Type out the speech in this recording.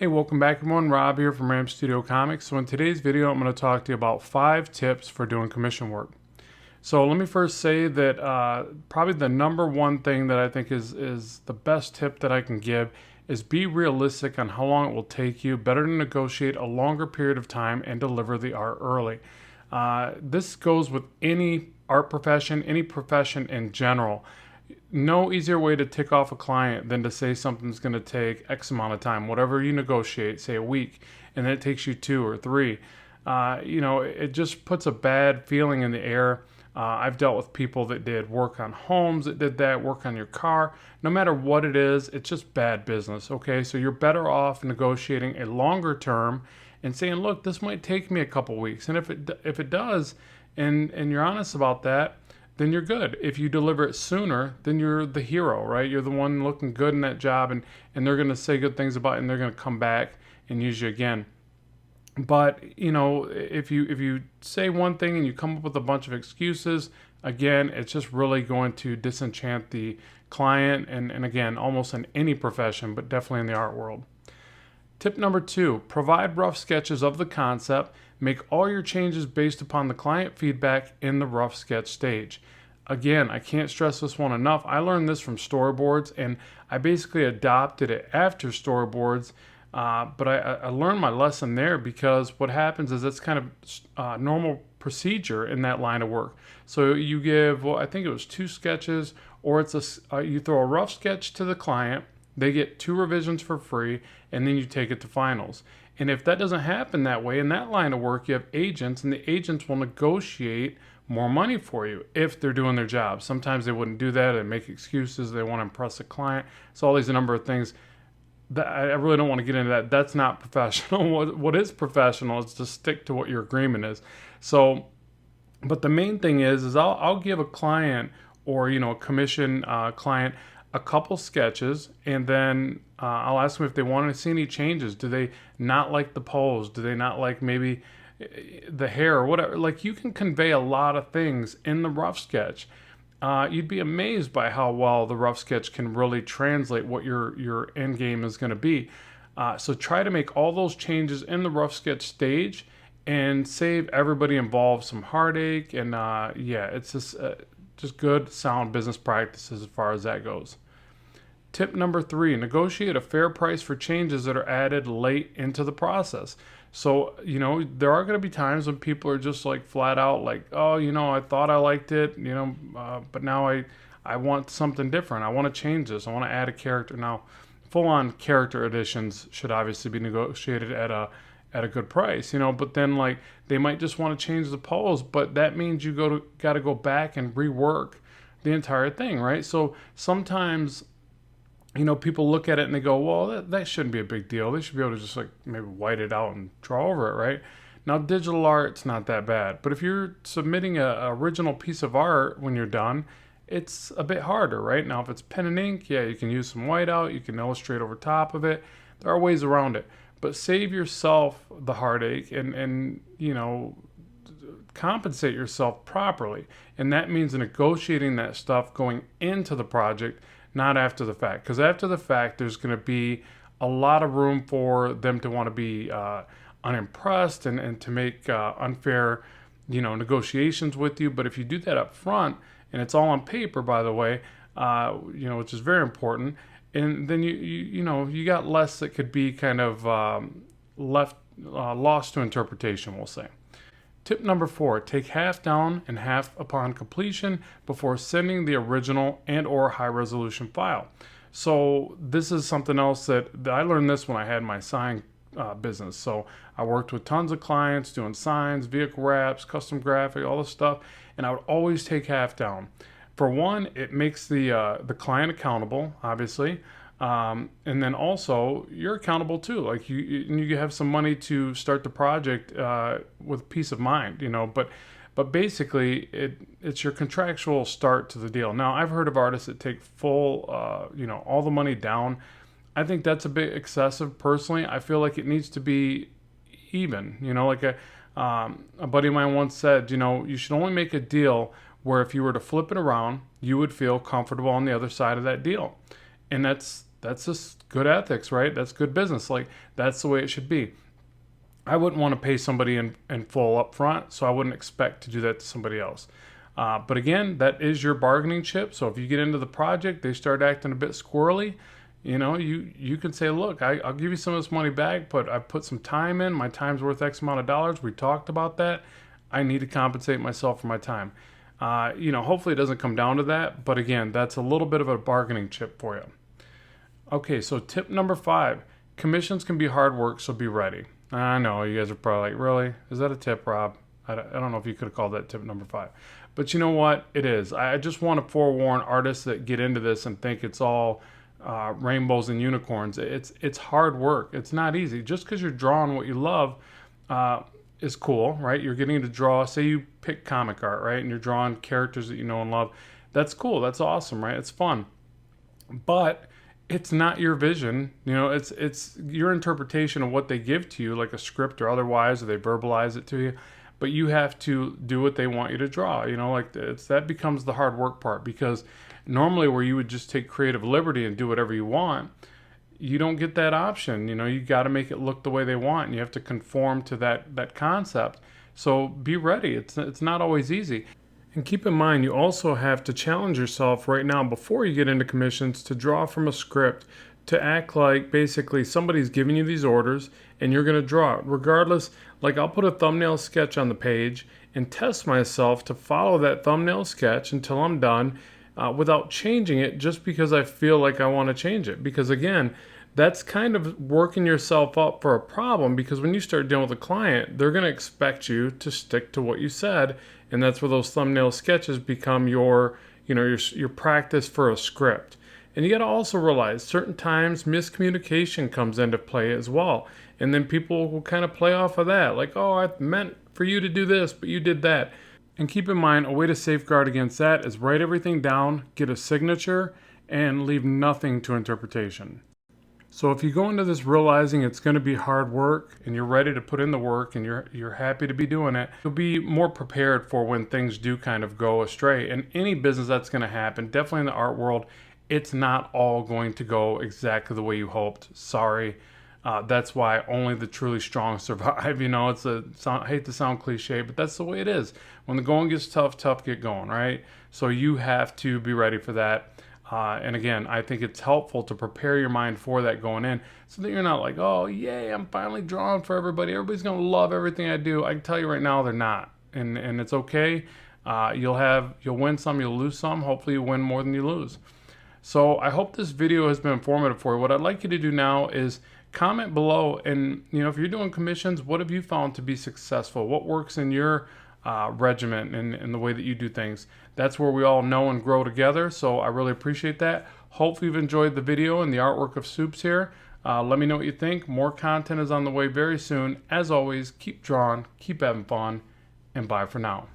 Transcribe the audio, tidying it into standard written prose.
Hey, welcome back everyone. Rob here from Ram Studio Comics. So in today's video, I'm going to talk to you about 5 tips for doing commission work. So let me first say that probably the number one thing that I think is the best tip that I can give is be realistic on how long it will take you. Better to negotiate a longer period of time and deliver the art early. This goes with any art profession, any profession in general. No easier way to tick off a client than to say something's going to take X amount of time. Whatever you negotiate, say a week, and then it takes you 2 or 3. It just puts a bad feeling in the air. I've dealt with people that did work on homes, that did that, work on your car. No matter what it is, it's just bad business, okay? So you're better off negotiating a longer term and saying, look, this might take me a couple weeks. And if it does, and you're honest about that, then you're good. If you deliver it sooner, then you're the hero, right? You're the one looking good in that job, and they're going to say good things about it, and they're going to come back and use you again. But, if you say one thing and you come up with a bunch of excuses, again, it's just really going to disenchant the client, and again, almost in any profession, but definitely in the art world. Tip number 2, provide rough sketches of the concept. Make all your changes based upon the client feedback in the rough sketch stage. Again, I can't stress this one enough. I learned this from storyboards, and I basically adopted it after storyboards. But I learned my lesson there because what happens is it's kind of normal procedure in that line of work. So you give, I think it was 2 sketches, or you throw a rough sketch to the client. They get 2 revisions for free, and then you take it to finals. And if that doesn't happen that way, in that line of work, you have agents, and the agents will negotiate more money for you if they're doing their job. Sometimes they wouldn't do that and make excuses. They want to impress a client. So all these number of things that I really don't want to get into that. That's not professional. What is professional is to stick to what your agreement is. So, but the main thing is I'll give a client or a commission client a couple sketches, and then I'll ask them if they want to see any changes. Do they not like the pose? Do they not like maybe the hair or whatever? Like, you can convey a lot of things in the rough sketch. You'd be amazed by how well the rough sketch can really translate what your end game is going to be. So try to make all those changes in the rough sketch stage and save everybody involved some heartache. And it's just good, sound business practices as far as that goes. Tip number 3, negotiate a fair price for changes that are added late into the process. So, there are going to be times when people are just like flat out like, oh, I thought I liked it, but now I want something different. I want to change this. I want to add a character. Now, full-on character additions should obviously be negotiated at a good price, but then like they might just want to change the pose, but that means you got to go back and rework the entire thing, right? So sometimes people look at it and they go, well, that shouldn't be a big deal. They should be able to just like maybe white it out and draw over it, right? Now, digital art's not that bad, but if you're submitting an original piece of art when you're done, it's a bit harder, right? Now, if it's pen and ink, yeah, you can use some whiteout, you can illustrate over top of it. There are ways around it, but save yourself the heartache and compensate yourself properly. And that means negotiating that stuff going into the project, not after the fact. Because after the fact, there's going to be a lot of room for them to want to be unimpressed and to make unfair, negotiations with you. But if you do that up front, and it's all on paper, by the way, which is very important, and then you got less that could be kind of lost to interpretation, we'll say. Tip number 4, take half down and half upon completion before sending the original and or high resolution file. So this is something else that I learned this when I had my sign business. So I worked with tons of clients doing signs, vehicle wraps, custom graphic, all this stuff, and I would always take half down. For one, it makes the client accountable, obviously. And then also you're accountable too. Like you have some money to start the project with peace of mind, But basically, it's your contractual start to the deal. Now, I've heard of artists that take full, all the money down. I think that's a bit excessive. Personally, I feel like it needs to be even. Like a buddy of mine once said, you should only make a deal where if you were to flip it around, you would feel comfortable on the other side of that deal. And that's that's just good ethics, right? That's good business. Like, that's the way it should be. I wouldn't want to pay somebody in full up front, so I wouldn't expect to do that to somebody else. But again, that is your bargaining chip. So if you get into the project, they start acting a bit squirrely, you can say, look, I'll give you some of this money back, but I put some time in. My time's worth X amount of dollars. We talked about that. I need to compensate myself for my time. Hopefully it doesn't come down to that. But again, that's a little bit of a bargaining chip for you. Okay, so tip number 5, commissions can be hard work, so be ready. I know you guys are probably like, really? Is that a tip, Rob? I don't know if you could have called that tip number 5. But you know what? It is. I just want to forewarn artists that get into this and think it's all rainbows and unicorns. It's hard work. It's not easy. Just because you're drawing what you love is cool, right? You're getting to draw. Say you pick comic art, right? And you're drawing characters that you know and love. That's cool. That's awesome, right? It's fun. But it's not your vision. It's your interpretation of what they give to you, like a script or otherwise, or they verbalize it to you. But you have to do what they want you to draw. That becomes the hard work part, because normally where you would just take creative liberty and do whatever you want, you don't get that option. You got to make it look the way they want, and you have to conform to that concept. So be ready. It's not always easy. And keep in mind, you also have to challenge yourself right now before you get into commissions to draw from a script, to act like basically somebody's giving you these orders and you're going to draw it. Regardless, like I'll put a thumbnail sketch on the page and test myself to follow that thumbnail sketch until I'm done without changing it just because I feel like I want to change it. Because again, that's kind of working yourself up for a problem, because when you start dealing with a client, they're going to expect you to stick to what you said. And that's where those thumbnail sketches become your practice for a script. And you got to also realize certain times miscommunication comes into play as well. And then people will kind of play off of that. Like, oh, I meant for you to do this, but you did that. And keep in mind, a way to safeguard against that is write everything down, get a signature, and leave nothing to interpretation. So if you go into this realizing it's going to be hard work and you're ready to put in the work and you're happy to be doing it, you'll be more prepared for when things do kind of go astray. In any business, that's going to happen. Definitely in the art world, it's not all going to go exactly the way you hoped. Sorry. That's why only the truly strong survive. I hate to sound cliche, but that's the way it is. When the going gets tough get going, right? So you have to be ready for that. And again, I think it's helpful to prepare your mind for that going in, so that you're not like, oh, yay, I'm finally drawing for everybody. Everybody's going to love everything I do. I can tell you right now, they're not. And it's okay. You'll win some, you'll lose some. Hopefully you win more than you lose. So I hope this video has been informative for you. What I'd like you to do now is comment below, and if you're doing commissions, what have you found to be successful? What works in your regiment and the way that you do things? That's where we all know and grow together. So I really appreciate that. Hopefully you've enjoyed the video and the artwork of Soups here. Let me know what you think. More content is on the way very soon. As always, keep drawing, keep having fun, and bye for now.